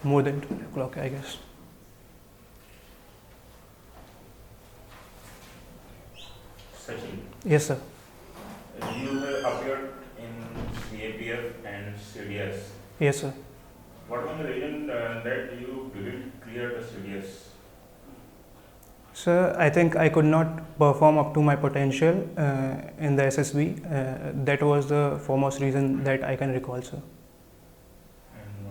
more than 12 o'clock, I guess. Sachin, Yes, sir. you have appeared in CAPF and CDS. Yes, sir. What was the reason that you didn't clear the CDS? Sir, I think I could not perform up to my potential in the SSB. That was the foremost reason that I can recall, sir. And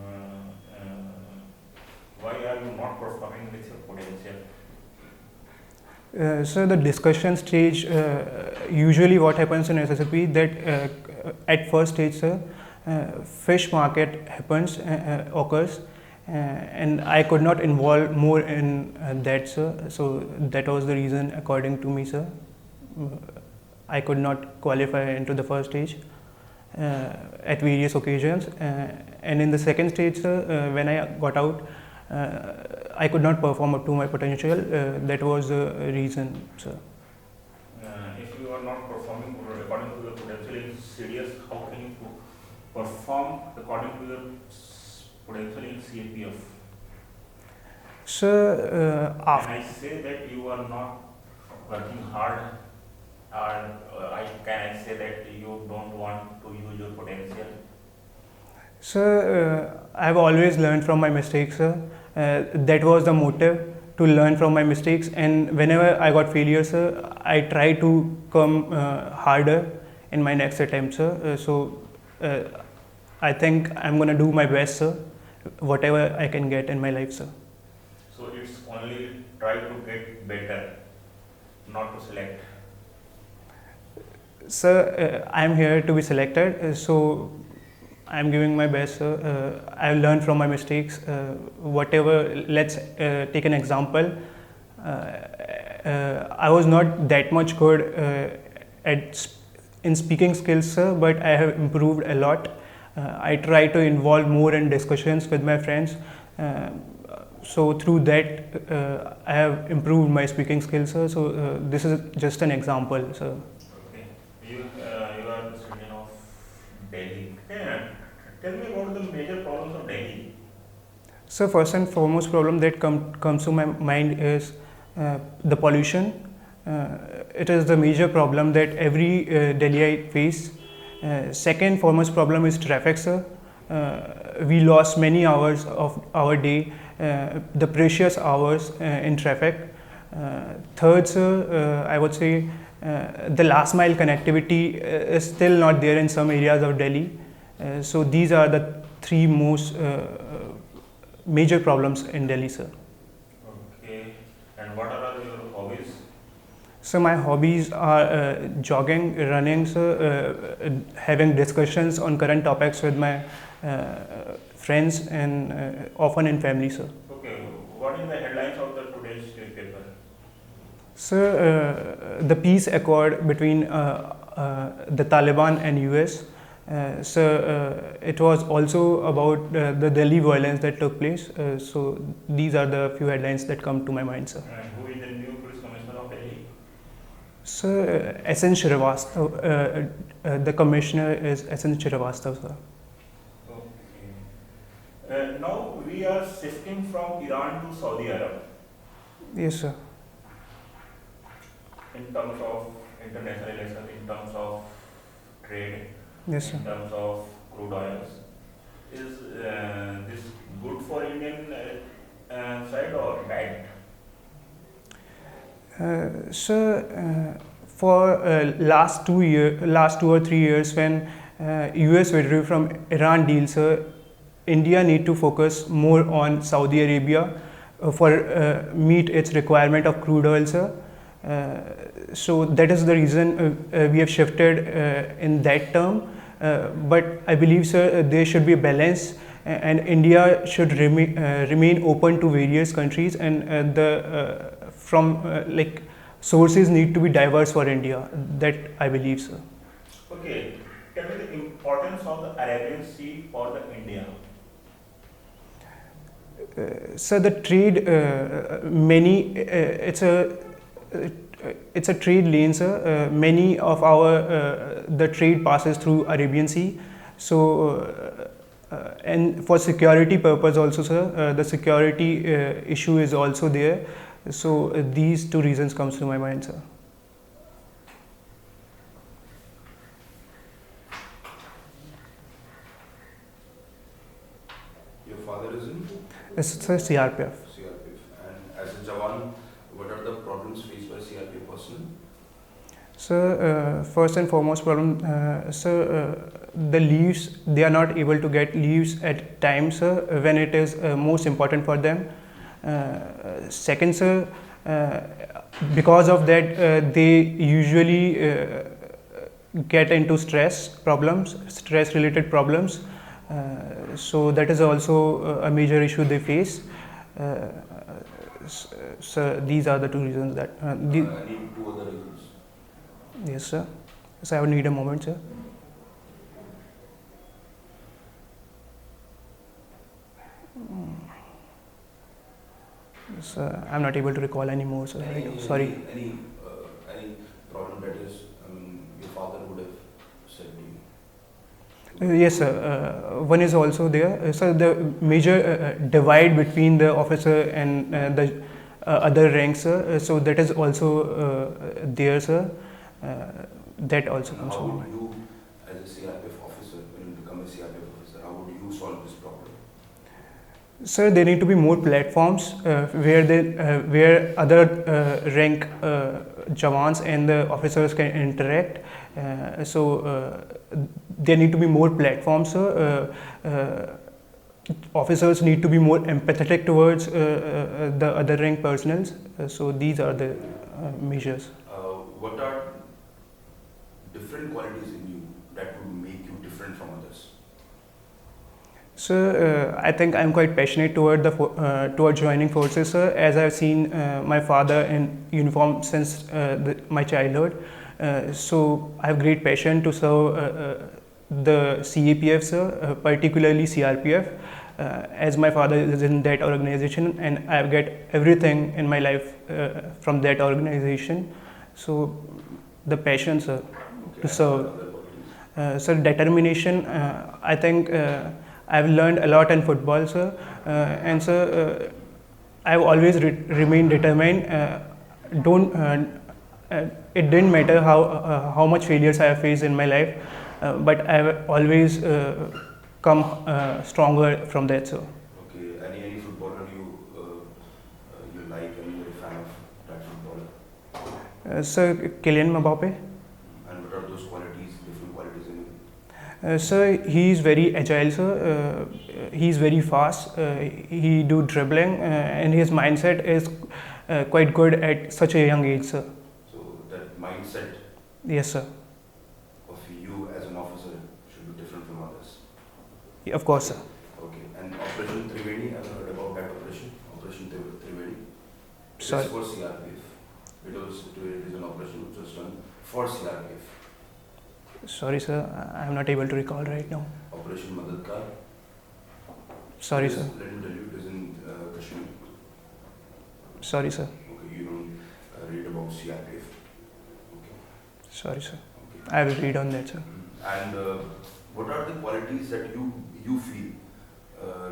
why are you not performing with your potential? So the discussion stage, usually what happens in SSB that at first stage, sir, fish market occurs, and I could not involve more in that, sir. So that was the reason, according to me, sir. I could not qualify into the first stage at various occasions, and in the second stage, sir, when I got out, I could not perform up to my potential. That was the reason, sir. If you are not performing according to your potential in CDS, how can you perform according to your potential in CAPF? Sir, Can I say that you are not working hard, or can I say that you don't want to use your potential? Sir, I've always learned from my mistakes, sir. That was the motive, to learn from my mistakes, and whenever I got failure, sir, I try to come harder in my next attempt, sir. I think I'm gonna do my best, sir, whatever I can get in my life, sir. So it's only try to get better, not to select. Sir, I'm here to be selected, so I'm giving my best, sir. I've learned from my mistakes. Whatever, let's take an example. I was not that much good in speaking skills, sir, but I have improved a lot. I try to involve more in discussions with my friends. So through that, I have improved my speaking skills, sir. So this is just an example, sir. Okay. You are the citizen of Delhi. Tell me about the major problems of Delhi. So first and foremost problem that comes to my mind is the pollution. It is the major problem that every Delhiite face. Second foremost problem is traffic, sir. We lost many hours of our day, the precious hours in traffic. Third, sir, I would say the last mile connectivity is still not there in some areas of Delhi. So these are the three most major problems in Delhi, sir. Okay. And what are your hobbies? So my hobbies are jogging, running, sir, having discussions on current topics with my friends, and often in family, sir. Okay. What is the headlines of the today's newspaper? Sir, the peace accord between the Taliban and US. It was also about the Delhi violence that took place. So these are the few headlines that come to my mind, sir. And who is the new police commissioner of Delhi? Sir, S.N. Srivastav, the commissioner is S.N. Srivastav, sir. Okay. Now we are shifting from Iran to Saudi Arab Yes, sir. in terms of international relations, in terms of trade, Yes, sir. in terms of crude oils. Is this good for Indian side or bad? Sir, for last 2 or 3 years, when US withdrew from Iran deal, sir, India need to focus more on Saudi Arabia for meet its requirement of crude oil, sir. So that is the reason we have shifted in that term. But I believe, sir, there should be a balance, and India should remain open to various countries, and sources need to be diverse for India. That I believe, sir. Okay, tell me the importance of the Arabian Sea for the India. So the trade, it's a trade lane, sir. Many of our the trade passes through Arabian Sea. So And for security purpose also, sir, the security issue is also there. So these two reasons comes to my mind, sir. Your father is in It's sir, CRPF. CRPF. And as a Jawan, what are the problems faced by CRPF personnel? So first and foremost problem, the leaves, they are not able to get leaves at times, when it is most important for them. Second, sir, because of that, they usually get into stress related problems. So that is also a major issue they face. So these are the two reasons that. I need two other reasons. Yes, sir. So I would need a moment, sir. So I'm not able to recall any more, sir. Right now. Sorry. Any problem that is, your father would have said to you? Yes, sir. One is also there. So the major divide between the officer and the other ranks, sir. So that is also there, sir. That also comes to How my would mind. you, as a CRPF officer, when you become a CRPF officer, how would you solve this problem? Sir, there need to be more platforms where other rank Jawans and the officers can interact. There need to be more platforms, sir. Officers need to be more empathetic towards the other rank personnel. So these are the measures. What are different qualities in you that would make you different from others? So I think I'm quite passionate toward joining forces, sir. As I've seen my father in uniform since my childhood, so I have great passion to serve the CAPF, sir, particularly CRPF, as my father is in that organization, and I get everything in my life from that organization. So the passion, sir, to serve. So determination, I think I've learned a lot in football, sir, and sir, I've always remained determined. It didn't matter how much failures I have faced in my life, but I've always come stronger from that, sir. Okay, any footballer you like and you're a fan of that footballer? Sir, Kylian Mbappe. And what are those qualities, different qualities in him? Sir, he is very agile, sir. He is very fast. He do dribbling, and his mindset is quite good at such a young age, sir. So that mindset Yes, sir. of you as an officer should be different from others. Of course, sir. Okay, and Operation Trivedi, I've heard about that operation, Operation Trivedi. Sorry. It's for CRPF. It is an operation which was done for CRPF. Sorry, sir. I'm not able to recall right now. Operation Madadkar. Sorry, Yes, sir. Let me tell you, it is in Kashmir. Sorry, sir. Okay, you don't read about CRPF. Okay. Sorry, sir. Okay. I will read on that, sir. And what are the qualities that you feel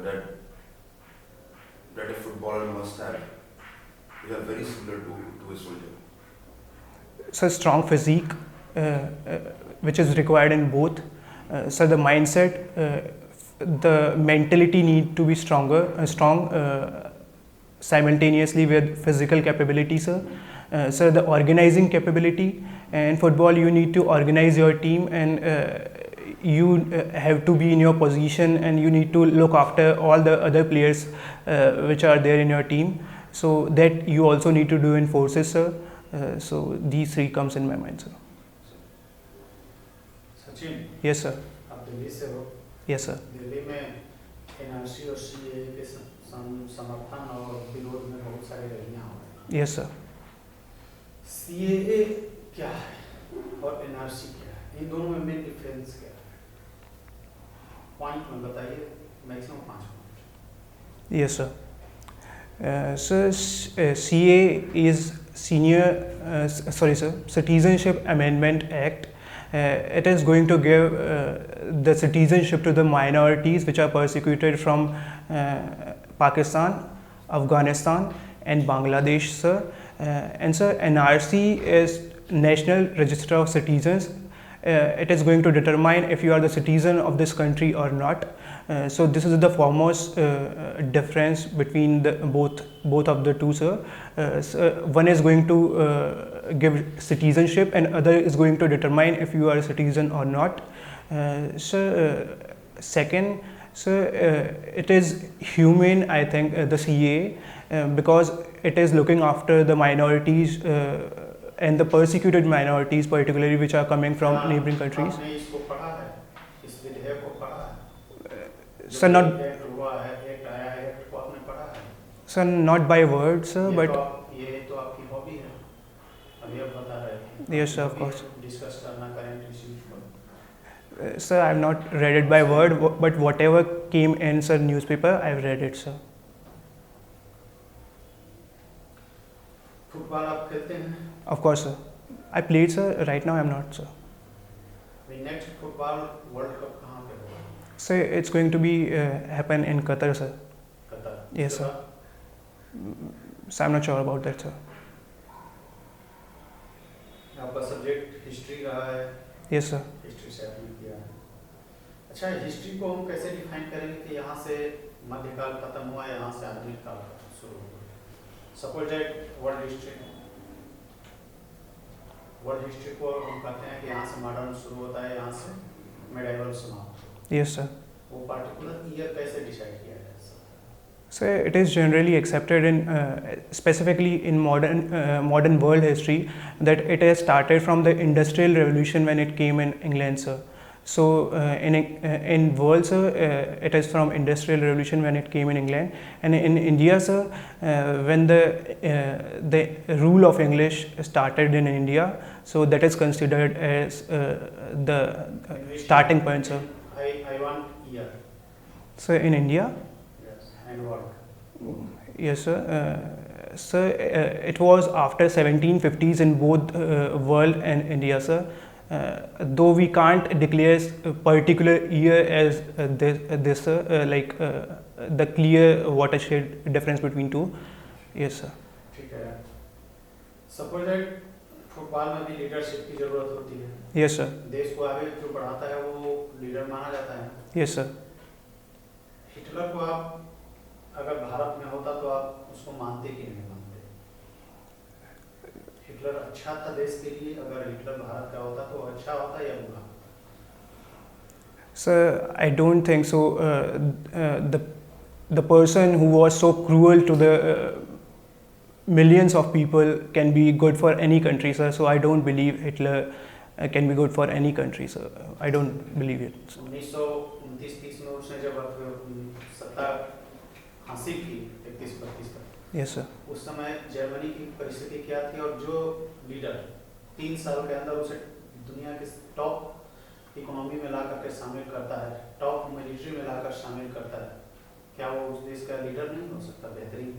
that a footballer must have? They are very similar to a soldier. So strong physique, which is required in both. So the mindset, the mentality need to be strong simultaneously with physical capability, sir. So the organizing capability, and football you need to organize your team, and you have to be in your position, and you need to look after all the other players which are there in your team. So that you also need to do in forces, sir. So these three comes in my mind, sir. Sachin, Yes, sir. आप दिल्ली से हो। Yes, sir. Delhi में NRC और CAA के समर्थन और विरोध में बहुत सारी रैलियां हो रही Yes, sir. हैं। CAA क्या है और NRC क्या है? इन दोनों में मेन डिफरेंस क्या है? पॉइंट में बताइए, maximum 5 point. Yes, sir. CA is Citizenship Amendment Act, it is going to give the citizenship to the minorities which are persecuted from Pakistan, Afghanistan and Bangladesh, sir. And sir, NRC is National Register of Citizens. It is going to determine if you are the citizen of this country or not. So this is the foremost difference between both of the two, sir. So one is going to give citizenship and other is going to determine if you are a citizen or not. Second, so it is humane, I think, the CA, because it is looking after the minorities and the persecuted minorities, particularly which are coming from neighboring countries. आपने इसको पढ़ा है, इस विधेयक को पढ़ा है? Sir, not act हुआ है, एक्ट आया है, एक्ट को आपने पढ़ा है? sir, not by word, sir, but ये तो आपकी हॉबी है, अभी आप बता रहे हैं। yes, sir, of course. Discuss करना करंट इश्यूज पर। Sir, I have not read it by word, but whatever came in sir newspaper, I have read it, sir. Football आप खेलते हैं? Of course, sir. I played, sir. Right now, I am not, sir. Next football world cup कहाँ पे होगा? So it's going to be happen in Qatar, sir. Qatar. Yes, sir. So I'm not sure about that, sir. आपका subject history रहा है, Yes, sir. History से आपने किया है। अच्छा, हिस्ट्री को हम कैसे डिफाइन करेंगे कि यहाँ से मध्यकाल खत्म हुआ, यहाँ से आधुनिक काल शुरू हुआ? सपोज दैट वर्ल्ड हिस्ट्री को हम कहते हैं कि यहाँ से मॉडर्न शुरू होता है, यहाँ से मेडिवल समाप्त। Yes, sir. वो पार्टिकुलर ईयर कैसे डिसाइड किया जाए? So it is generally accepted in specifically in modern world history that it has started from the Industrial Revolution when it came in England, sir. So in world, sir, it is from Industrial Revolution when it came in England, and in India, sir, when the rule of English started in India, so that is considered as the starting point, sir. I want year. So in India. Yes. And work. Yes, sir. Sir, it was after 1750s in both world and India, sir. Though we can't declare a particular year as this sir, like the clear watershed difference between two. Yes, sir. ठीक है। Suppose that football में भी leadership की जरूरत होती है। Yes, sir. देश को आगे जो बढ़ाता है वो लीडर माना जाता है। Yes, sir. हिटलर को आप अगर भारत में होता तो आप उसको मानते कि नहीं मानते? हिटलर अच्छा था देश के लिए, अगर हिटलर भारत का होता तो अच्छा होता या बुरा? Sir, I don't think so. The person who was so cruel to the millions of people can be good for any country, sir. So I don't believe Hitler can be good for any country, sir. I don't believe it. 1929-30 में उसने जब सत्ता हासिल की 31-32 तक, Yes, sir. उस समय Germany की परिस्थिति क्या थी और जो लीडर 3 साल के अंदर उसे दुनिया के टॉप इकोनॉमी में ला करके शामिल करता है, टॉप मिलिट्री में लाकर शामिल करता है, क्या वो उस देश का लीडर नहीं हो सकता बेहतरीन?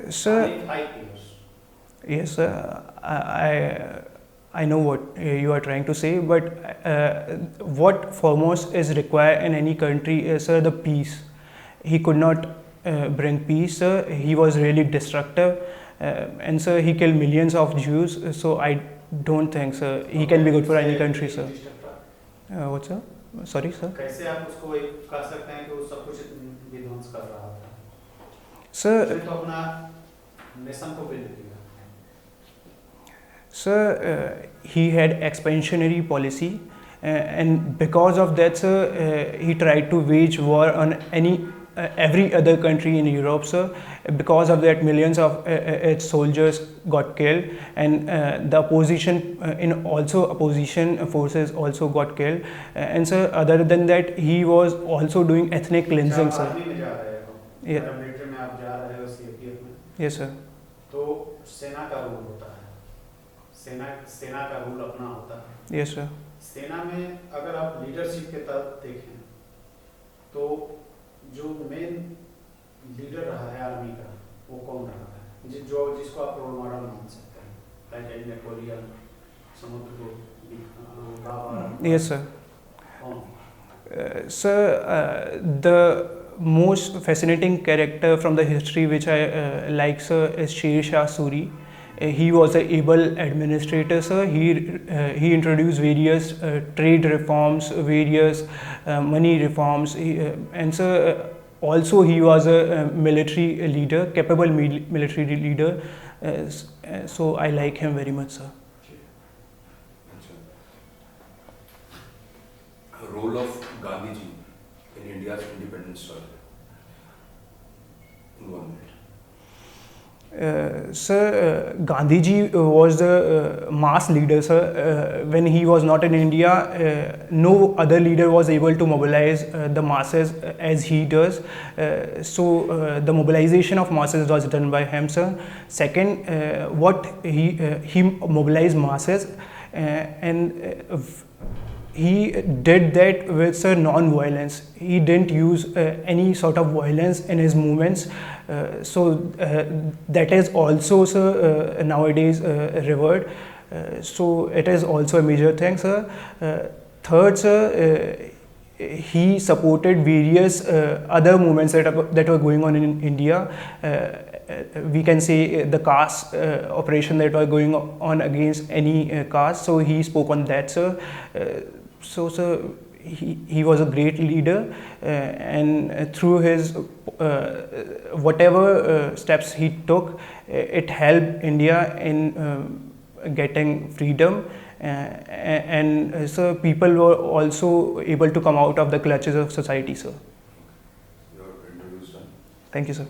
Sir, 5 years. yes, sir. I know what you are trying to say, but what foremost is required in any country is, sir, the peace. He could not bring peace, sir. He was really destructive, and sir, he killed millions of Jews. So I don't think, sir, he can be good for any country, sir. What, sir? Sorry, sir. कैसे आप उसको कह सकते हैं कि वो सब कुछ विध्वंस कर रहा था? Sir, उसने तो अपना नेशन को बिल्ड किया। Sir, he had expansionary policy, and because of that, sir, he tried to wage war on every other country in Europe, sir. Because of that, millions of its soldiers got killed, and the opposition forces also got killed. And sir, other than that, he was also doing ethnic cleansing, sir. Army में जा रहे हो, Yeah. Military में आप जा रहे हो, CRPF में, Yes, sir. तो सेना का रूल होता है, सेना का रूल अपना होता है। Yes, sir. सेना में अगर आप लीडरशिप के तरफ देखें तो जो मेन लीडर रहा है आर्मी का वो कौन रहा है, जिसको आप रोल मॉडल मान सकते हैं, लाइक नेपोलियन, समुद्रगुप्त, बाबा Yes, sir. कौन? Sir, the most fascinating character from the history which I like, sir, is Sher Shah Suri. He was an able administrator, sir. He introduced various trade reforms, various money reforms, and sir, also he was a military leader, capable military leader. So I like him very much, sir. अच्छा role of Gandhi ji in India's independence struggle in 1 minute. Sir, Gandhiji was the mass leader, sir. When he was not in India, no other leader was able to mobilize the masses as he does. So the mobilization of masses was done by him, sir. Second, what he mobilized masses, and he did that with non-violence. He didn't use any sort of violence in his movements. So that is also, sir, nowadays revered. So it is also a major thing, sir. Third, sir, he supported various other movements that were going on in India. We can say the caste operation that were going on against any caste. So he spoke on that, sir. So, sir, he was a great leader, and through his whatever steps he took, it helped India in getting freedom, and so people were also able to come out of the clutches of society, sir. Your interview is done. Thank you, sir.